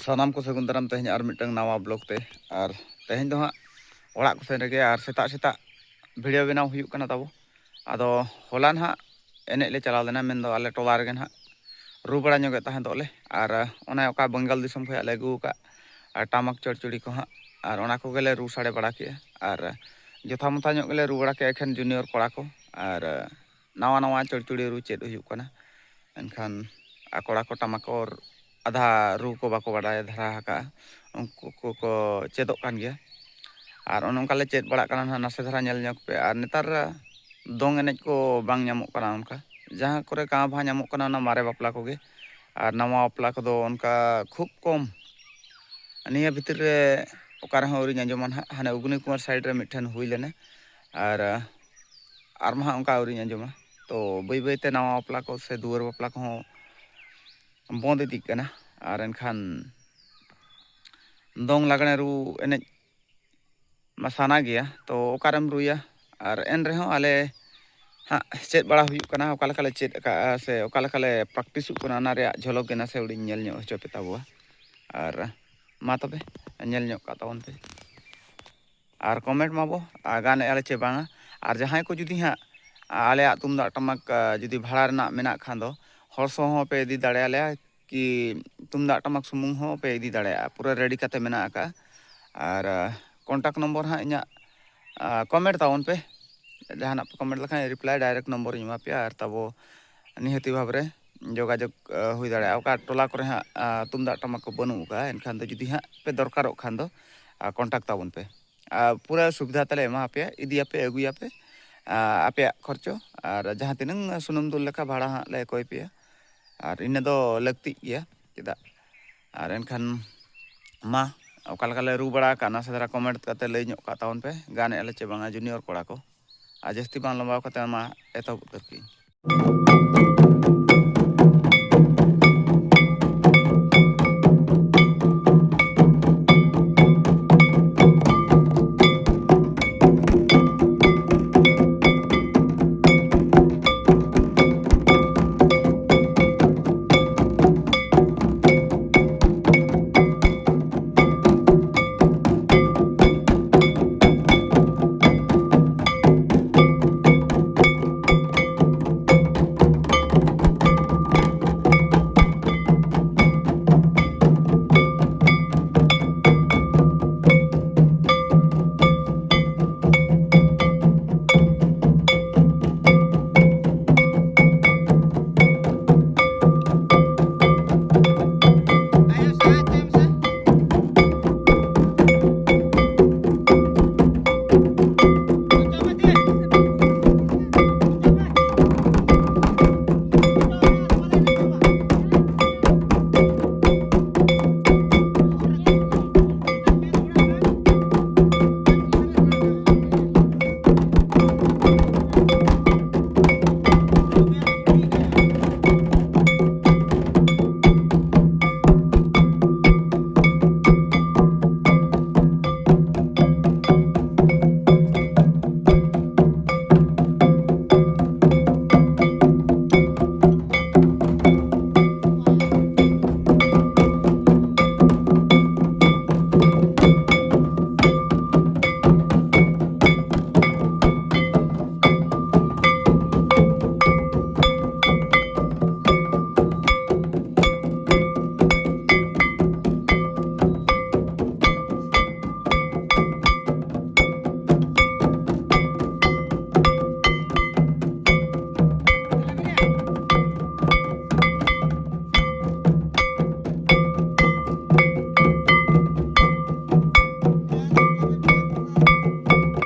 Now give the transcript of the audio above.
सानाम को सगुन दाराम तेहन आर मिटंग नावा ब्लॉग ते और तेहन दो हाँ ओड़ा को सेन रेगे और सेता सेता वीडियो बनाव हुयुक कना ताबो आदो होलान हाँ एने ले चलाव लेना मेन दो आले टोला रेगे हाँ रू बड़ा ñoगे ताहें दोले और ओना ओका बंगाल दिसम खय आले अगु का टामक चड़चुड़ी को हाँ और ओना को गेले रू साड़े बड़ा के और जथा मथा ñoग गेले रू बड़ा के एखन जूनियर कोड़ा को और नावा नावा चड़चुड़ी रू चेद हुयुक कना एनखान कोड़ा को टामक और आधा रू को बाको बाडाय धरा हका उनको को चेदोक कान गया और ओनकाले चेद बड़ा काना नासे धरा नेल ñok पे और नेतार दोंग एनेज को बांग ñamok काना उनका जहाँ करे का भा ñamok काना ना मारे बापला कोगे और नवा बापला को दो उनका खूब कम निया भितर रे ओकार हो उरी आंजमान हाने उगनी कुमार साइड रे मिठन हुई लेने और मा उनका उरी आंजमा तो बई बईते नवा बापला को से दुआर बापला को बंद इदी कना और एनखान दोंग लागणे रू एनेज साना गया तो ओकारम रुया और एन रहे आले हाँ चेद बड़ा हुयुक कना ओकालेकाले चेद का से ओकालेकाले प्रैक्टिस कना ना रे झलक गेना से उड़ी नेल ño हचो पे ताबुआ और मा तबे नेल ño का तावन पे और कमेंट माबो गाने आले चे बांगा और जहां को जुदी हाँ आले तुमदा टमक जुदी भाड़ा रना मेना खान दो हर सो हो पे इदी दाड़े आले कि तुमदा टमक सुमुंग हो पे इदी दाड़े पूरा रेडी काते मेना का और कॉन्टैक्ट नंबर हाँ इना कमेंट तावन पे जहां कमेंट लखा रिप्लाई डायरेक्ट नंबर इमा पे और तबो निहती भाव रे जोगाजोग हुई दाड़े ओका टोला करे हाँ तुमदा टमक को बनूका एनखान दो जुदी हाँ पे दरकारोग खान दो कॉन्टैक्ट तावन पे पूरा सुविधा तले एमा पे इदिया पे अगुया पे आपे खर्चो और जहाँ तीन सुनम दुल लेखा भाड़ा हाँ ले कोई पे और इन दो लगती गया चेदा और एनखान मा ओकालकाले रू बड़ा काना से धरा कमेंट करते लई ñok का तावन पे गाने आले चे बांगा जूनियर कोड़ा को आ जस्ती बांग लंबाव कते मा एतहब उतर की